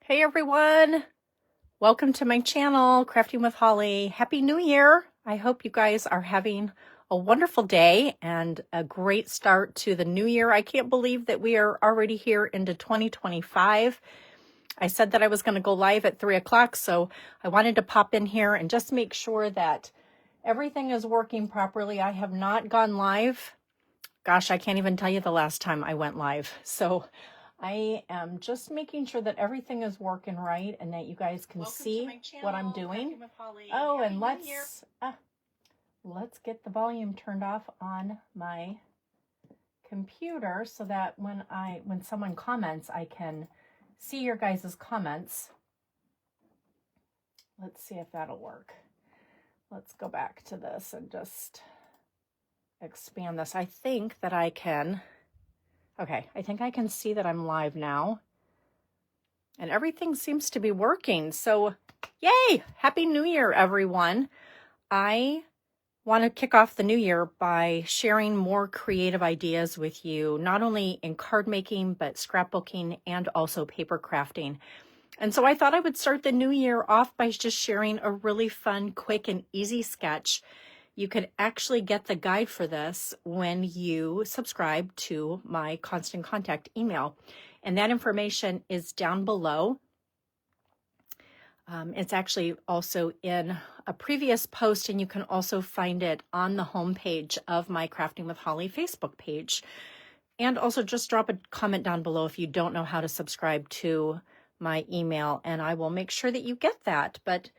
Hey everyone, welcome to my channel, Crafting with Holly. Happy New Year. I hope you guys are having a wonderful day and a great start to the new year. I can't believe that we are already here into 2025. I said that I was going to go live at 3 o'clock, so I wanted to pop in here and just make sure that everything is working properly. I have not gone live. Gosh, I can't even tell you the last time I went live. So I am just making sure that everything is working right and that you guys can see what I'm doing. Oh, and let's get the volume turned off on my computer so that when someone comments, I can see your guys' comments. Let's see if that'll work. Let's go back to this and just expand this. I think that I can. Okay, I think I can see that I'm live now. And everything seems to be working. So, yay! Happy New Year, everyone. I want to kick off the new year by sharing more creative ideas with you, not only in card making, but scrapbooking and also paper crafting. And so I thought I would start the new year off by just sharing a really fun, quick, and easy sketch. You can actually get the guide for this when you subscribe to my Constant Contact email. And that information is down below. It's actually also in a previous post, and you can also find it on the homepage of my Crafting with Holly Facebook page. And also just drop a comment down below if you don't know how to subscribe to my email, and I will make sure that you get that. But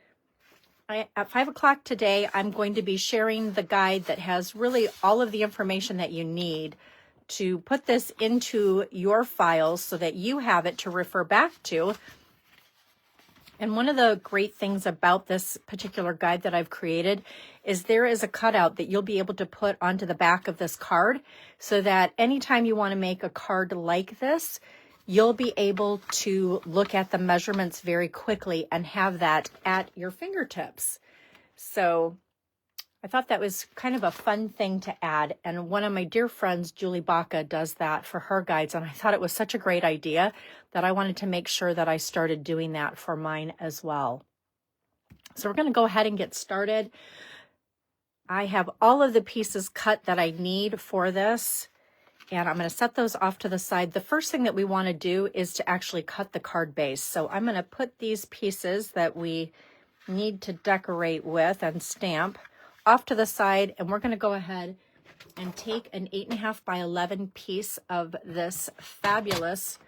at 5 o'clock today, I'm going to be sharing the guide that has really all of the information that you need to put this into your files so that you have it to refer back to. And one of the great things about this particular guide that I've created is there is a cutout that you'll be able to put onto the back of this card so that anytime you want to make a card like this, you'll be able to look at the measurements very quickly and have that at your fingertips. So I thought that was kind of a fun thing to add. And one of my dear friends, Julie Baca, does that for her guides. And I thought it was such a great idea that I wanted to make sure that I started doing that for mine as well. So we're going to go ahead and get started. I have all of the pieces cut that I need for this. And I'm going to set those off to the side. The first thing that we want to do is to actually cut the card base. So I'm going to put these pieces that we need to decorate with and stamp off to the side. And we're going to go ahead and take an 8.5 by 11 piece of this fabulous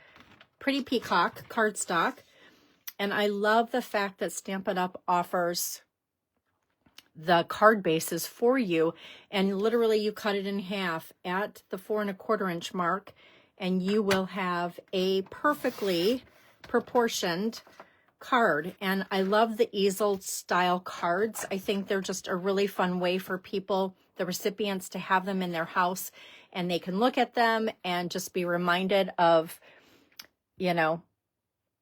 Pretty Peacock cardstock. And I love the fact that Stampin' Up! Offers the card bases for you, and literally you cut it in half at the 4 1/4 inch mark, and you will have a perfectly proportioned card. And I love the easel style cards. I think they're just a really fun way for people, the recipients, to have them in their house, and they can look at them and just be reminded of, you know,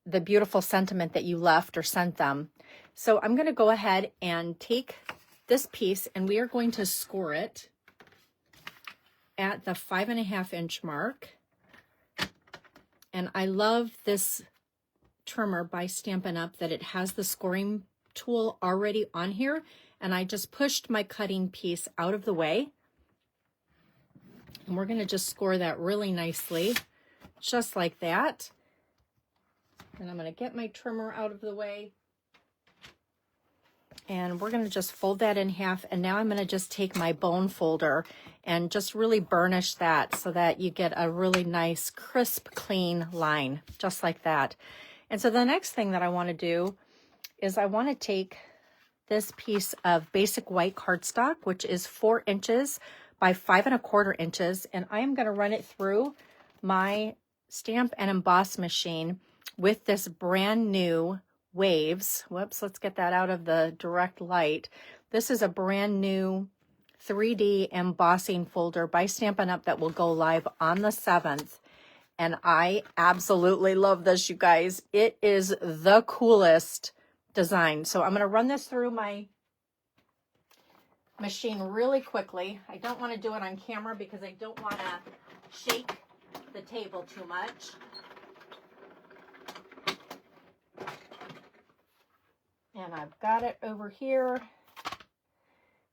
the beautiful sentiment that you left or sent them. So I'm going to go ahead and take this piece, and we are going to score it at the 5 1/2 inch mark. And I love this trimmer by Stampin' Up! That it has the scoring tool already on here. And I just pushed my cutting piece out of the way. And we're going to just score that really nicely, just like that. And I'm going to get my trimmer out of the way. And we're going to just fold that in half. And now I'm going to just take my bone folder and just really burnish that so that you get a really nice, crisp, clean line, just like that. And so the next thing that I want to do is I want to take this piece of basic white cardstock, which is 4 inches by 5 1/4 inches. And I am going to run it through my stamp and emboss machine with this brand new Waves. Whoops, let's get that out of the direct light. This is a brand new 3D embossing folder by Stampin' Up! That will go live on the 7th. And I absolutely love this, you guys. It is the coolest design. So I'm going to run this through my machine really quickly. I don't want to do it on camera because I don't want to shake the table too much. I've got it over here.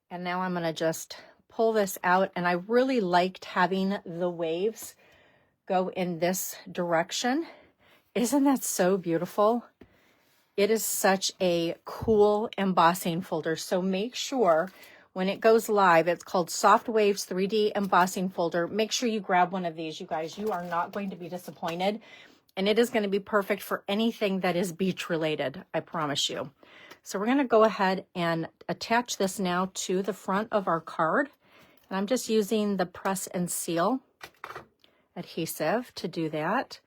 And now I'm going to just pull this out. And I really liked having the waves go in this direction. Isn't that so beautiful? It is such a cool embossing folder. So make sure when it goes live, it's called Soft Waves 3D Embossing Folder. Make sure you grab one of these, you guys. You are not going to be disappointed. And it is going to be perfect for anything that is beach related, I promise you. So we're going to go ahead and attach this now to the front of our card. And I'm just using the press and seal adhesive to do that.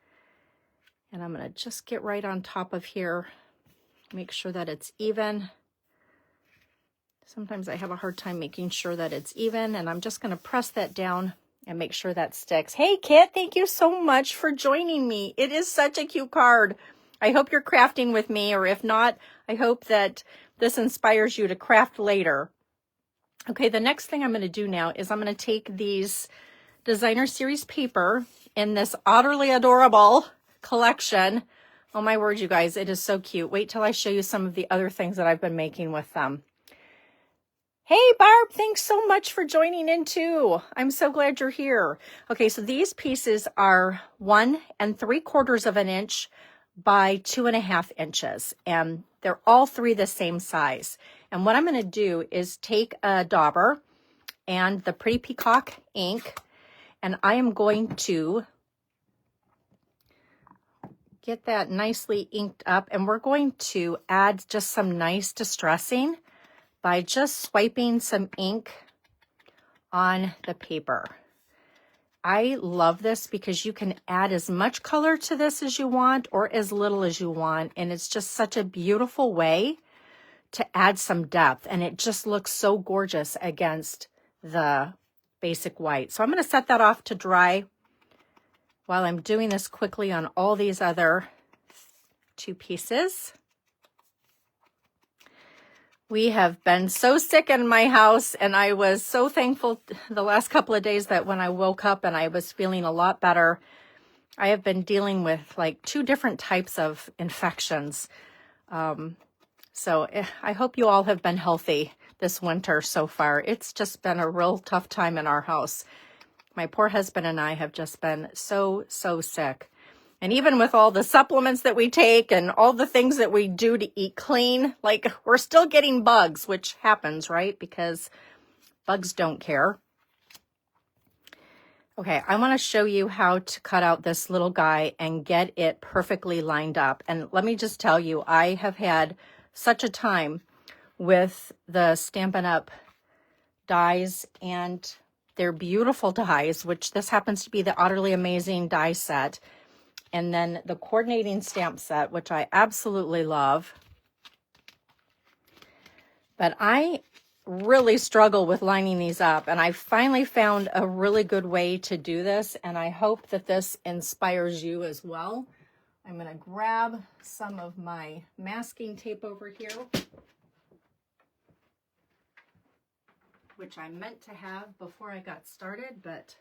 And I'm going to just get right on top of here. Make sure that it's even. Sometimes I have a hard time making sure that it's even, and I'm just going to press that down and make sure that sticks. Hey, Kit, thank you so much for joining me. It is such a cute card. I hope you're crafting with me, or if not, I hope that this inspires you to craft later. Okay, the next thing I'm going to do now is I'm going to take these designer series paper in this Otterly adorable collection. Oh my word, you guys, it is so cute. Wait till I show you some of the other things that I've been making with them. Hey, Barb, thanks so much for joining in too. I'm so glad you're here. Okay, so these pieces are 1 3/4 inch by 2.5 inches, and they're all three the same size. And what I'm going to do is take a dauber and the Pretty Peacock ink, and I am going to get that nicely inked up, and we're going to add just some nice distressing by just swiping some ink on the paper. I love this because you can add as much color to this as you want or as little as you want, and it's just such a beautiful way to add some depth, and it just looks so gorgeous against the basic white. So I'm going to set that off to dry while I'm doing this quickly on all these other 2 pieces. We have been so sick in my house, and I was so thankful the last couple of days that when I woke up and I was feeling a lot better. I have been dealing with like 2 different types of infections. So I hope you all have been healthy this winter so far. It's just been a real tough time in our house. My poor husband and I have just been so sick. And even with all the supplements that we take and all the things that we do to eat clean, like we're still getting bugs, which happens, right? Because bugs don't care. Okay, I want to show you how to cut out this little guy and get it perfectly lined up. And let me just tell you, I have had such a time with the Stampin' Up dies, and they're beautiful dies, which this happens to be the Otterly Amazing die set. And then the coordinating stamp set, which I absolutely love. But I really struggle with lining these up, and I finally found a really good way to do this, and I hope that this inspires you as well. I'm going to grab some of my masking tape over here, which I meant to have before I got started, but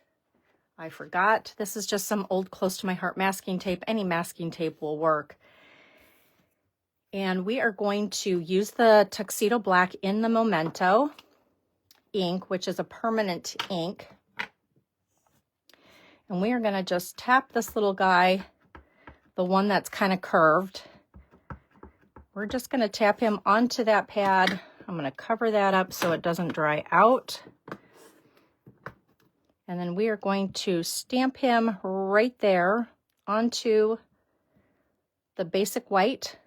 I forgot. This is just some old Close to My Heart masking tape. Any masking tape will work. And we are going to use the Tuxedo Black in the Memento ink, which is a permanent ink. And we are going to just tap this little guy, the one that's kind of curved. We're just going to tap him onto that pad. I'm going to cover that up so it doesn't dry out. And then we are going to stamp him right there onto the basic white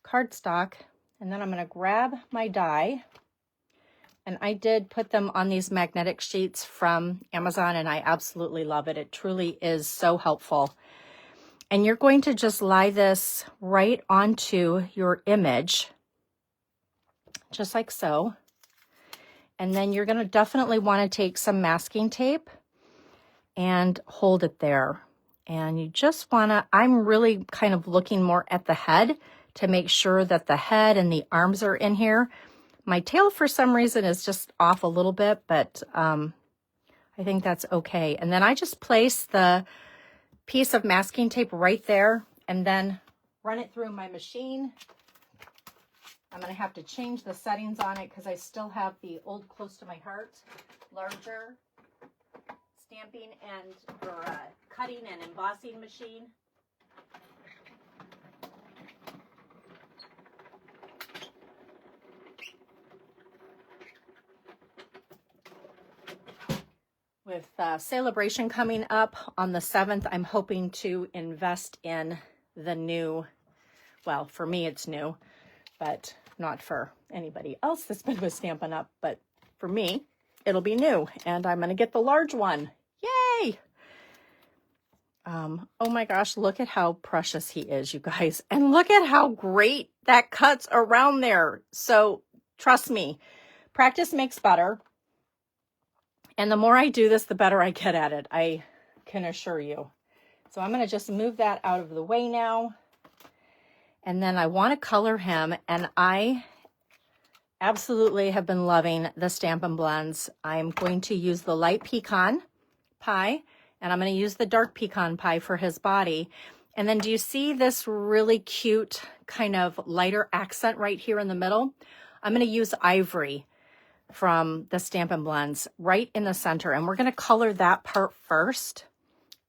cardstock. And then I'm going to grab my die. And I did put them on these magnetic sheets from Amazon, and I absolutely love it. It truly is so helpful. And you're going to just lie this right onto your image, just like so. And then you're going to definitely want to take some masking tape and hold it there. And you just want to, I'm really kind of looking more at the head to make sure that the head and the arms are in here. My tail, for some reason, is just off a little bit, but I think that's okay. And then I just place the piece of masking tape right there and then run it through my machine. I'm going to have to change the settings on it because I still have the old Close to My Heart larger stamping and or cutting and embossing machine. With Celebration coming up on the 7th, I'm hoping to invest in the new, well, for me it's new, but not for anybody else that's been with Stampin' Up. But for me, it'll be new, and I'm going to get the large one. Yay! Oh my gosh, look at how precious he is, you guys. And look at how great that cuts around there. So trust me, practice makes better. And the more I do this, the better I get at it, I can assure you. So I'm going to just move that out of the way now. And then I want to color him, and I absolutely have been loving the Stampin' Blends. I'm going to use the light pecan pie, and I'm going to use the dark pecan pie for his body. And then do you see this really cute kind of lighter accent right here in the middle? I'm going to use ivory from the Stampin' Blends right in the center, and we're going to color that part first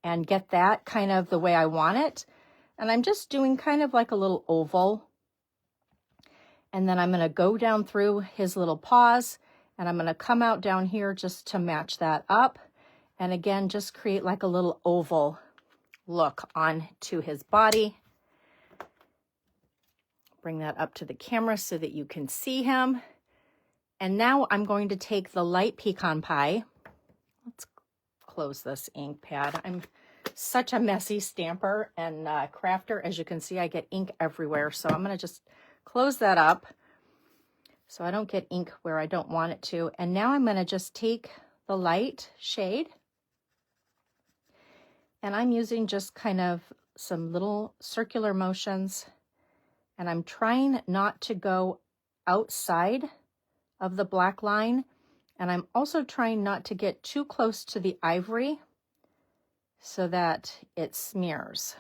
and get that kind of the way I want it. And I'm just doing kind of like a little oval. And then I'm going to go down through his little paws, and I'm going to come out down here just to match that up. And again, just create like a little oval look onto his body. Bring that up to the camera so that you can see him. And now I'm going to take the light pecan pie. Let's close this ink pad. I'm such a messy stamper and crafter. As you can see, I get ink everywhere. So I'm going to just close that up so I don't get ink where I don't want it to. And now I'm going to just take the light shade, and I'm using just kind of some little circular motions, and I'm trying not to go outside of the black line, and I'm also trying not to get too close to the ivory so that it smears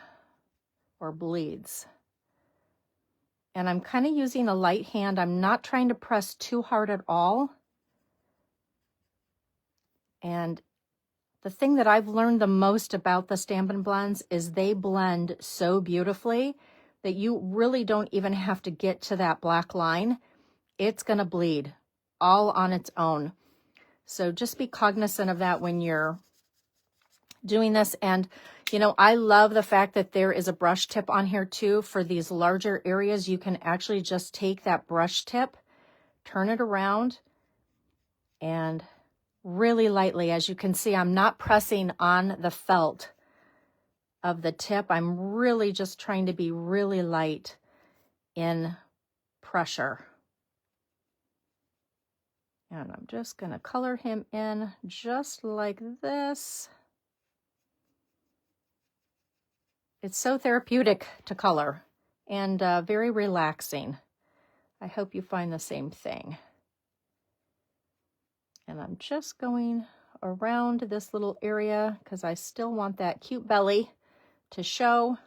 or bleeds. And I'm kind of using a light hand. I'm not trying to press too hard at all. And the thing that I've learned the most about the Stampin' Blends is they blend so beautifully that you really don't even have to get to that black line. It's going to bleed all on its own. So just be cognizant of that when you're doing this. And, you know, I love the fact that there is a brush tip on here too. For these larger areas, you can actually just take that brush tip, turn it around, and really lightly, as you can see, I'm not pressing on the felt of the tip. I'm really just trying to be really light in pressure. And I'm just going to color him in just like this. It's so therapeutic to color and very relaxing. I hope you find the same thing. And I'm just going around this little area because I still want that cute belly to show.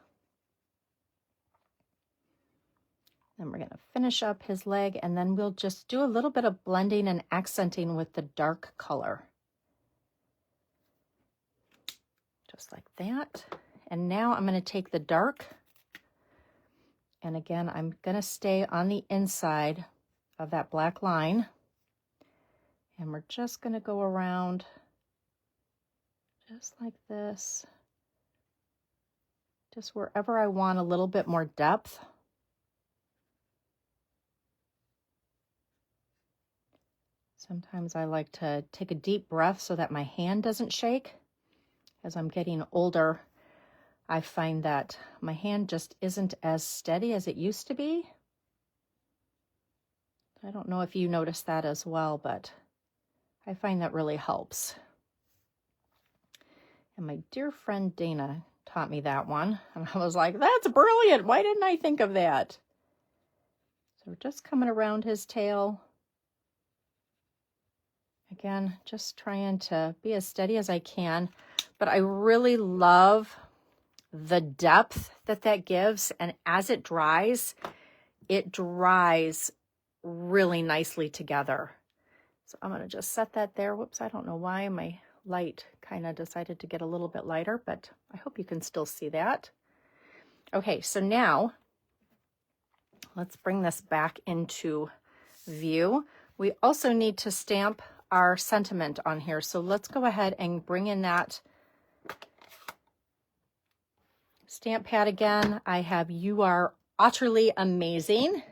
Then we're going to finish up his leg, and then we'll just do a little bit of blending and accenting with the dark color. Just like that. And now I'm going to take the dark, and again, I'm going to stay on the inside of that black line. And we're just going to go around just like this, just wherever I want a little bit more depth. Sometimes I like to take a deep breath so that my hand doesn't shake. As I'm getting older, I find that my hand just isn't as steady as it used to be. I don't know if you notice that as well, but I find that really helps. And my dear friend Dana taught me that one. And I was like, that's brilliant. Why didn't I think of that? So we're just coming around his tail. Again, just trying to be as steady as I can. But I really love the depth that that gives. And as it dries really nicely together. So I'm going to just set that there. Whoops, I don't know why my light kind of decided to get a little bit lighter, but I hope you can still see that. Okay, so now let's bring this back into view. We also need to stamp our sentiment on here. So let's go ahead and bring in that stamp pad again. I have "You Are Utterly Amazing."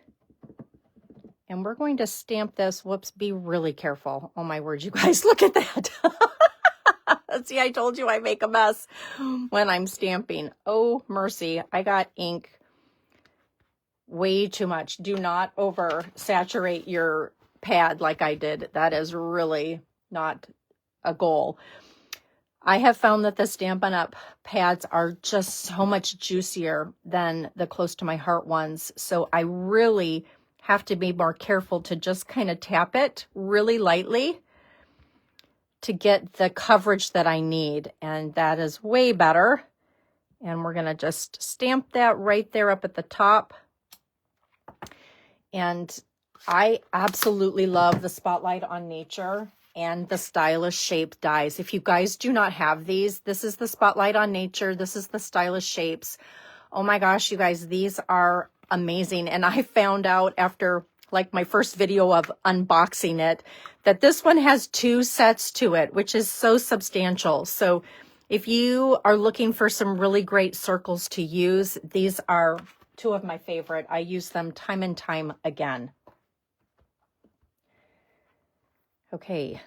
And we're going to stamp this. Whoops, be really careful. Oh my word, you guys, look at that. See, I told you I make a mess when I'm stamping. Oh, mercy. I got ink way too much. Do not oversaturate your pad like I did. That is really not a goal. I have found that the Stampin' Up pads are just so much juicier than the Close to My Heart ones. So I really have to be more careful to just kind of tap it really lightly to get the coverage that I need. And that is way better. And we're going to just stamp that right there up at the top. And I absolutely love the Spotlight on Nature and the Stylish Shape dies. If you guys do not have these, this is the Spotlight on Nature. This is the Stylish Shapes. Oh my gosh, you guys, these are amazing. And I found out after like my first video of unboxing it, that this one has 2 sets to it, which is so substantial. So if you are looking for some really great circles to use, these are 2 of my favorite. I use them time and time again. Okay,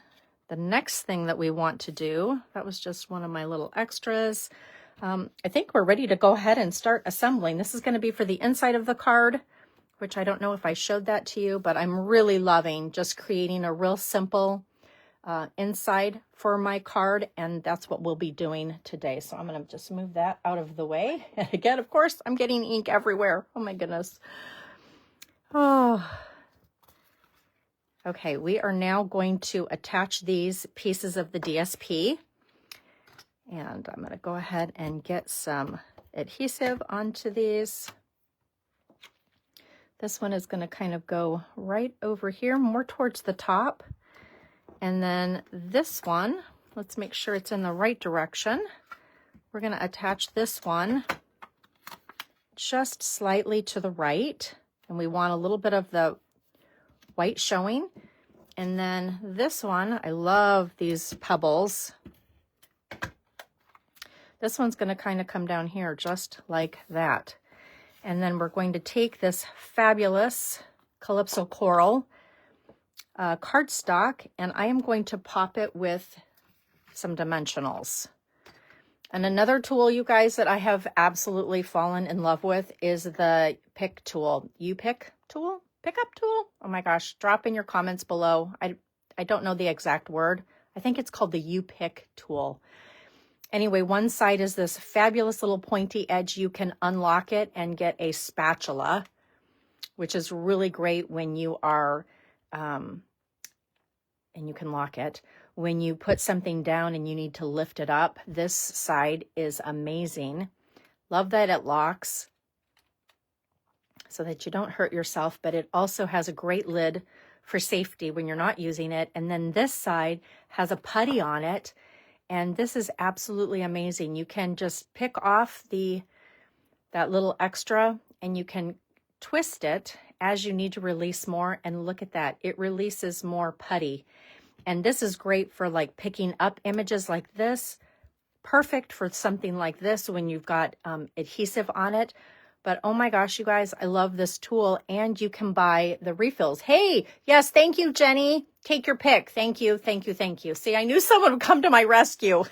the next thing that we want to do, that was just one of my little extras. I think we're ready to go ahead and start assembling. This is going to be for the inside of the card, which I don't know if I showed that to you, but I'm really loving just creating a real simple inside for my card, and that's what we'll be doing today. So I'm going to just move that out of the way. And again, of course, I'm getting ink everywhere. Oh my goodness. Oh. Okay, we are now going to attach these pieces of the DSP. And I'm going to go ahead and get some adhesive onto these. This one is going to kind of go right over here, more towards the top. And then this one, let's make sure it's in the right direction. We're going to attach this one just slightly to the right. And we want a little bit of the white showing. And then this one, I love these pebbles. This one's going to kind of come down here just like that. And then we're going to take this fabulous Calypso Coral cardstock, and I am going to pop it with some dimensionals. And another tool, you guys, that I have absolutely fallen in love with is the pick tool. U-pick tool? Pickup tool? Oh my gosh, drop in your comments below. I don't know the exact word. I think it's called the U-pick tool. Anyway, one side is this fabulous little pointy edge. You can unlock it and get a spatula, which is really great when you are, and you can lock it. When you put something down and you need to lift it up, this side is amazing. Love that it locks so that you don't hurt yourself, but it also has a great lid for safety when you're not using it. And then this side has a putty on it. And this is absolutely amazing. You can just pick off that little extra and you can twist it as you need to release more. And look at that, it releases more putty. And this is great for like picking up images like this. Perfect for something like this when you've got adhesive on it. But oh my gosh, you guys, I love this tool. And you can buy the refills. Hey, yes, thank you, Jenny. Take your pick. Thank you, thank you, thank you. See, I knew someone would come to my rescue.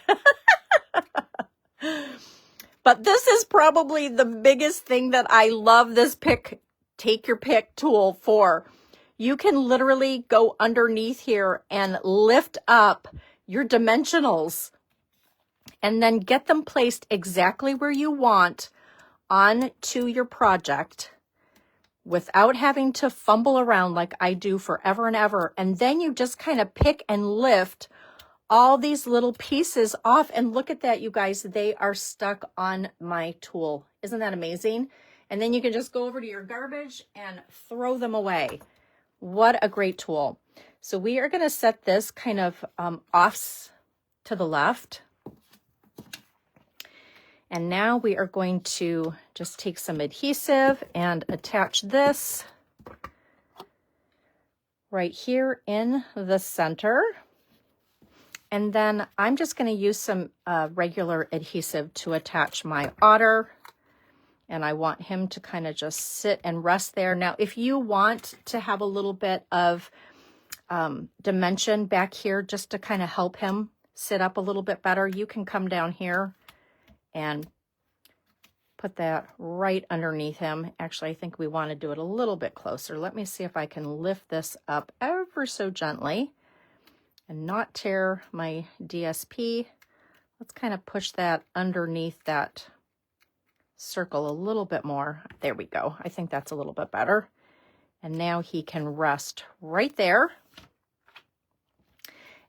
But this is probably the biggest thing that I love this take your pick tool for. You can literally go underneath here and lift up your dimensionals and then get them placed exactly where you want onto your project without having to fumble around like I do forever and ever. And then you just kind of pick and lift all these little pieces off. And look at that, you guys, they are stuck on my tool. Isn't that amazing? And then you can just go over to your garbage and throw them away. what a great tool. So we are going to set this kind of off to the left. And now we are going to just take some adhesive and attach this right here in the center. And then I'm just going to use some regular adhesive to attach my otter. And I want him to kind of just sit and rest there. Now, if you want to have a little bit of dimension back here just to kind of help him sit up a little bit better, you can come down here and put that right underneath him. Actually, I think we want to do it a little bit closer. Let me see if I can lift this up ever so gently and not tear my DSP. Let's kind of push that underneath that circle a little bit more. There we go. I think that's a little bit better. And now he can rest right there.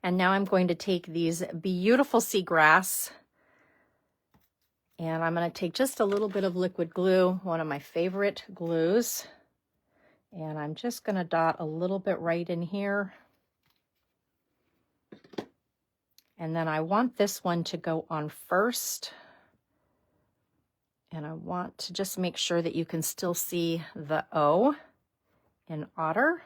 And now I'm going to take these beautiful seagrass, and I'm going to take just a little bit of liquid glue, one of my favorite glues, and I'm just going to dot a little bit right in here. And then I want this one to go on first. And I want to just make sure that you can still see the O in otter.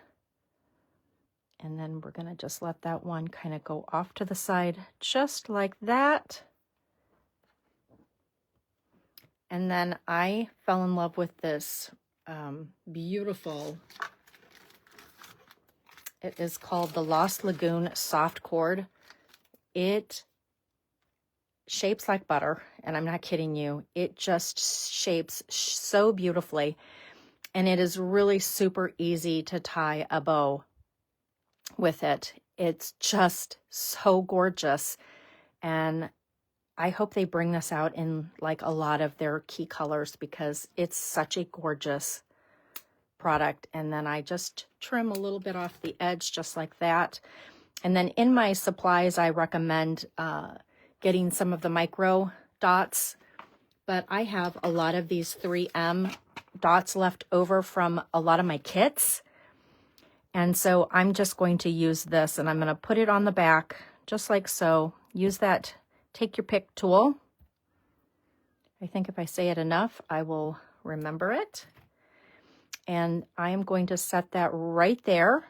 And then we're going to just let that one kind of go off to the side, just like that. And then I fell in love with this beautiful, it is called the Lost Lagoon Soft Cord. It shapes like butter, and I'm not kidding you. It just shapes so beautifully, and it is really super easy to tie a bow with it. It's just so gorgeous, and I hope they bring this out in like a lot of their key colors because it's such a gorgeous product. And then I just trim a little bit off the edge just like that. And then in my supplies, I recommend getting some of the micro dots, but I have a lot of these 3M dots left over from a lot of my kits. And so I'm just going to use this, and I'm going to put it on the back just like so. Use that take your pick tool. I think if I say it enough, I will remember it. And I am going to set that right there.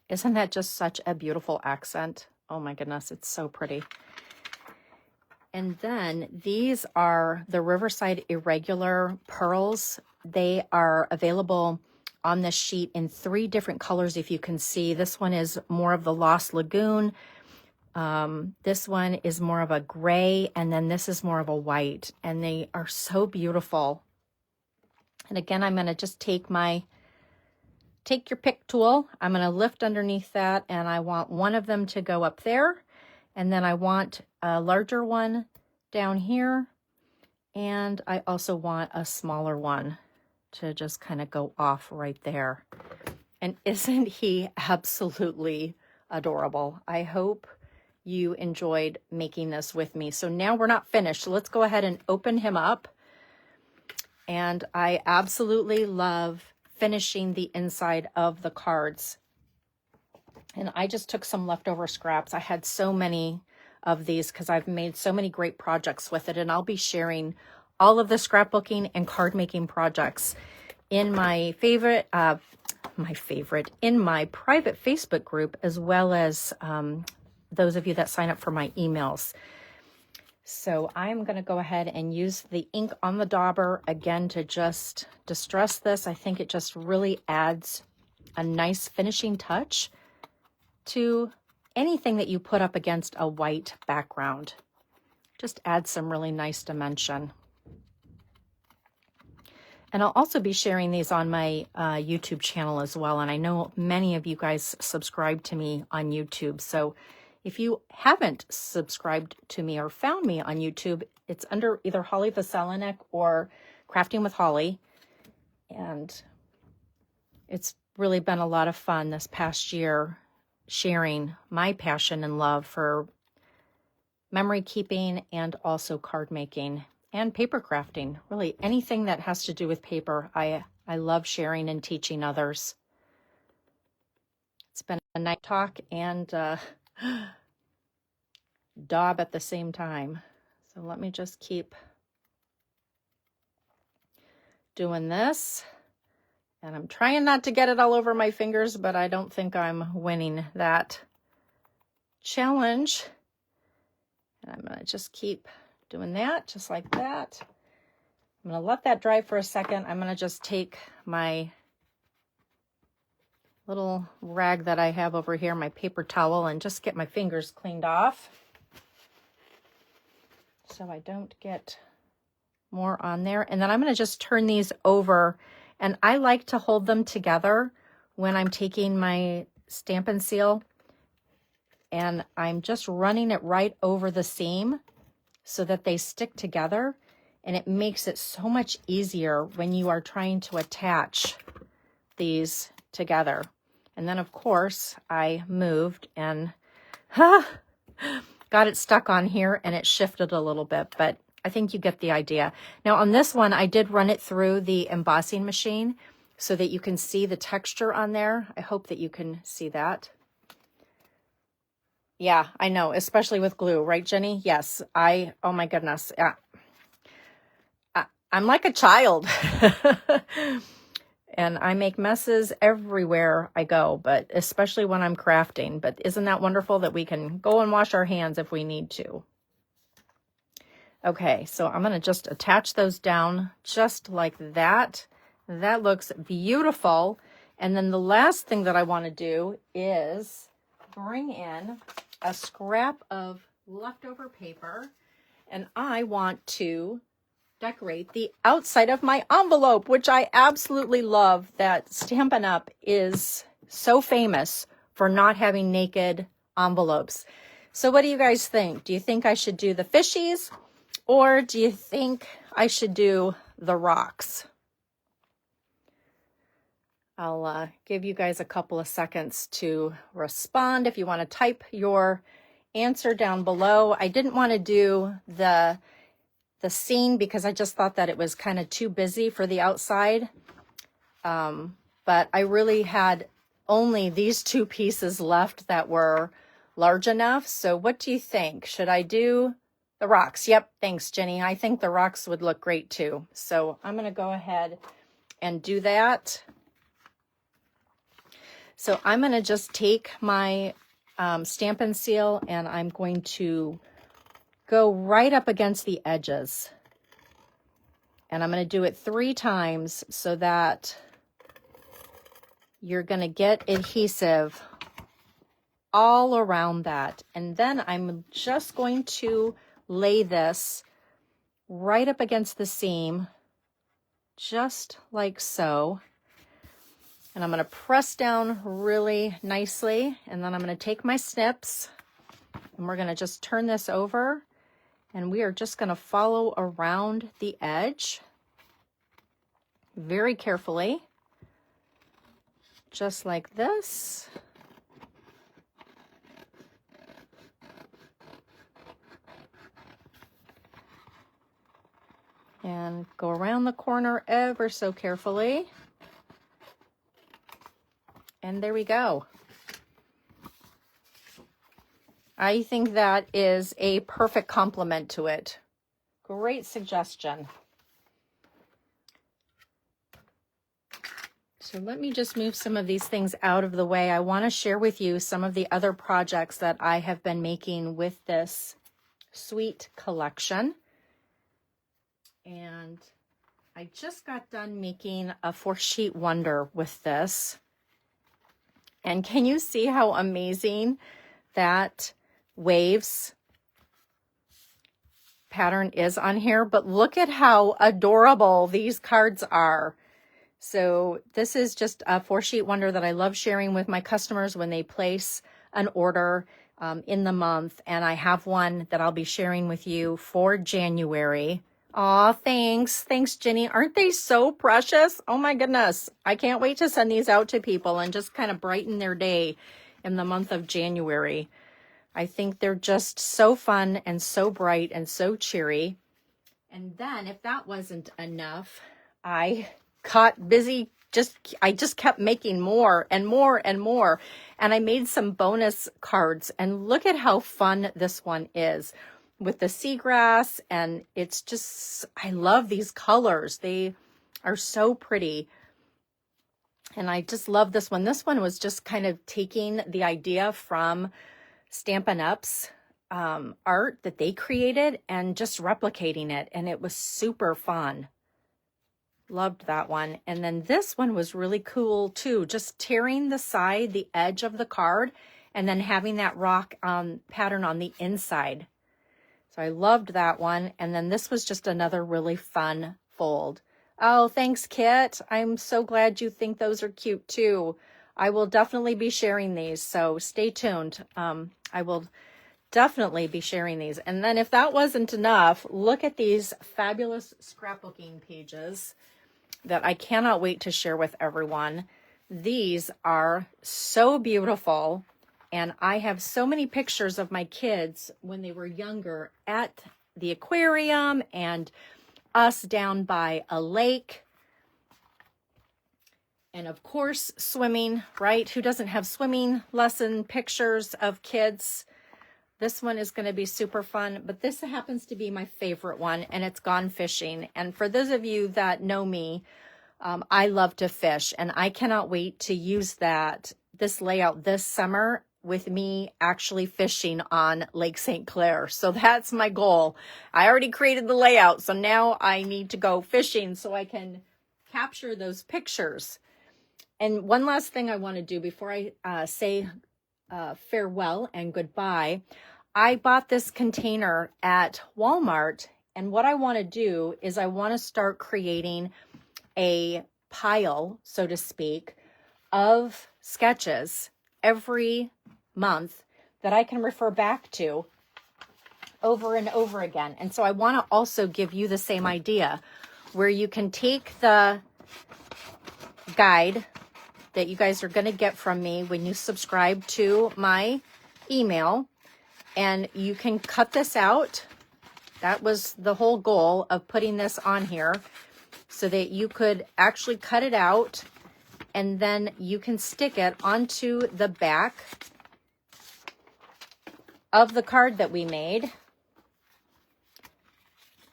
Isn't that just such a beautiful accent? Oh my goodness, it's so pretty. And then these are the Riverside Irregular Pearls. They are available on this sheet in 3 different colors, if you can see. This one is more of the Lost Lagoon. This one is more of a gray, and then this is more of a white, and they are so beautiful. And again, I'm going to just take my take your pick tool. I'm going to lift underneath that, and I want one of them to go up there, and then I want a larger one down here, and I also want a smaller one to just kind of go off right there. And isn't he absolutely adorable? I hope you enjoyed making this with me. So now we're not finished. So let's go ahead and open him up. And I absolutely love finishing the inside of the cards. And I just took some leftover scraps. I had so many of these because I've made so many great projects with it. And I'll be sharing all of the scrapbooking and card making projects in my in my private Facebook group, as well as those of you that sign up for my emails. So I'm going to go ahead and use the ink on the dauber again to just distress this. I think it just really adds a nice finishing touch to anything that you put up against a white background. Just adds some really nice dimension. And I'll also be sharing these on my YouTube channel as well. And I know many of you guys subscribe to me on YouTube. So if you haven't subscribed to me or found me on YouTube, it's under either Holly Veselnik or Crafting with Holly. And it's really been a lot of fun this past year sharing my passion and love for memory keeping and also card making and paper crafting. Really anything that has to do with paper, I love sharing and teaching others. night talk and daub at the same time. So let me just keep doing this. And I'm trying not to get it all over my fingers, but I don't think I'm winning that challenge. And I'm going to just keep doing that, just like that. I'm going to let that dry for a second. I'm going to just take my little rag that I have over here, my paper towel, and just get my fingers cleaned off so I don't get more on there. And then I'm going to just turn these over, and I like to hold them together when I'm taking my Stampin' Seal, and I'm just running it right over the seam so that they stick together, and it makes it so much easier when you are trying to attach these together. And then of course I moved and got it stuck on here, and it shifted a little bit, but I think you get the idea. Now on this one, I did run it through the embossing machine so that you can see the texture on there. I hope that you can see that. Yeah, I know, especially with glue, right, Jenny? Yes, oh my goodness. Yeah. I'm like a child. And I make messes everywhere I go, but especially when I'm crafting. But isn't that wonderful that we can go and wash our hands if we need to? Okay, so I'm going to just attach those down just like that. That looks beautiful. And then the last thing that I want to do is bring in a scrap of leftover paper, and I want to decorate the outside of my envelope, which I absolutely love that Stampin' Up is so famous for not having naked envelopes. So what do you guys think? Do you think I should do the fishies, or do you think I should do the rocks? I'll give you guys a couple of seconds to respond if you want to type your answer down below. I didn't want to do the scene because I just thought that it was kind of too busy for the outside. But I really had only these two pieces left that were large enough. So what do you think? Should I do the rocks? Yep, thanks, Jenny. I think the rocks would look great too. So I'm going to go ahead and do that. So I'm going to just take my Stampin' Seal, and I'm going to go right up against the edges. And I'm going to do it 3 times so that you're going to get adhesive all around that. And then I'm just going to lay this right up against the seam, just like so. And I'm going to press down really nicely. And then I'm going to take my snips, and we're going to just turn this over. And we are just going to follow around the edge very carefully, just like this. And go around the corner ever so carefully. And there we go. I think that is a perfect complement to it. Great suggestion. So let me just move some of these things out of the way. I want to share with you some of the other projects that I have been making with this sweet collection. And I just got done making a 4-sheet wonder with this. And can you see how amazing that waves pattern is on here? But look at how adorable these cards are. So this is just a 4-sheet wonder that I love sharing with my customers when they place an order in the month. And I have one that I'll be sharing with you for January. Aw, thanks. Thanks, Jenny. Aren't they so precious? Oh my goodness. I can't wait to send these out to people and just kind of brighten their day in the month of January. I think they're just so fun and so bright and so cheery. And then if that wasn't enough, I got busy. I just kept making more and more and more. And I made some bonus cards, and look at how fun this one is with the seagrass. And it's just, I love these colors. They are so pretty. And I just love this one. This one was just kind of taking the idea from Stampin' Up's art that they created and just replicating it. And it was super fun. Loved that one. And then this one was really cool too. Just tearing the edge of the card, and then having that rock pattern on the inside. So I loved that one. And then this was just another really fun fold. Oh, thanks, Kit. I'm so glad you think those are cute too. I will definitely be sharing these, so stay tuned. I will definitely be sharing these. And then if that wasn't enough, look at these fabulous scrapbooking pages that I cannot wait to share with everyone. These are so beautiful, and I have so many pictures of my kids when they were younger at the aquarium and us down by a lake. And of course, swimming, right? Who doesn't have swimming lesson pictures of kids? This one is going to be super fun, but this happens to be my favorite one, and it's Gone Fishing. And for those of you that know me, I love to fish, and I cannot wait to use this layout this summer with me actually fishing on Lake St. Clair. So that's my goal. I already created the layout, so now I need to go fishing so I can capture those pictures. And one last thing I want to do before I say farewell and goodbye. I bought this container at Walmart, and what I want to do is I want to start creating a pile, so to speak, of sketches every month that I can refer back to over and over again. And so I want to also give you the same idea, where you can take the guide that you guys are going to get from me when you subscribe to my email, and you can cut this out. That was the whole goal of putting this on here, so that you could actually cut it out, and then you can stick it onto the back of the card that we made.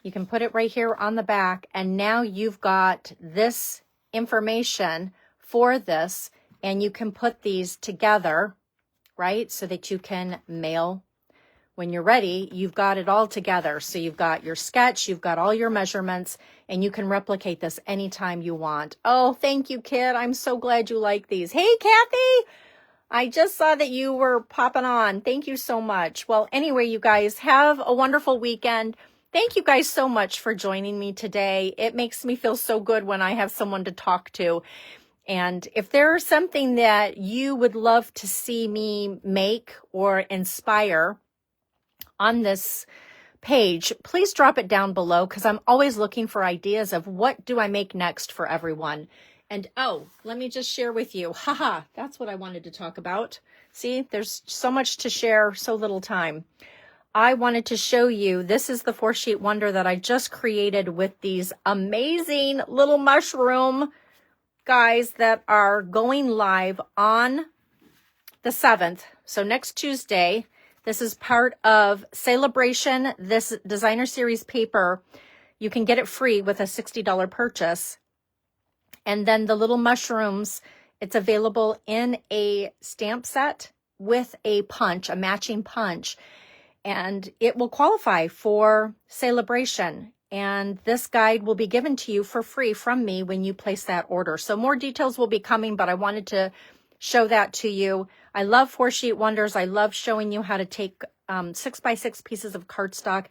You can put it right here on the back, and now you've got this information for this, and you can put these together, right? So that you can mail when you're ready. You've got it all together. So you've got your sketch, you've got all your measurements, and you can replicate this anytime you want. Oh, thank you, Kid. I'm so glad you like these. Hey, Kathy, I just saw that you were popping on. Thank you so much. Well, anyway, you guys have a wonderful weekend. Thank you guys so much for joining me today. It makes me feel so good when I have someone to talk to. And if there's something that you would love to see me make or inspire on this page, please drop it down below, because I'm always looking for ideas of what do I make next for everyone. And oh, let me just share with you. Haha, that's what I wanted to talk about. See, there's so much to share, so little time. I wanted to show you, this is the 4-sheet wonder that I just created with these amazing little mushroom guys that are going live on the 7th. So next Tuesday. This is part of Celebration, this designer series paper. You can get it free with a $60 purchase. And then the little mushrooms, it's available in a stamp set with a punch, a matching punch. And it will qualify for Celebration. And this guide will be given to you for free from me when you place that order. So more details will be coming, but I wanted to show that to you. I love 4-sheet wonders. I love showing you how to take 6x6 pieces of cardstock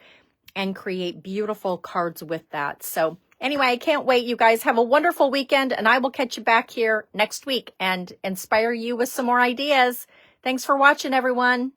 and create beautiful cards with that. So anyway, I can't wait. You guys have a wonderful weekend, and I will catch you back here next week and inspire you with some more ideas. Thanks for watching, everyone.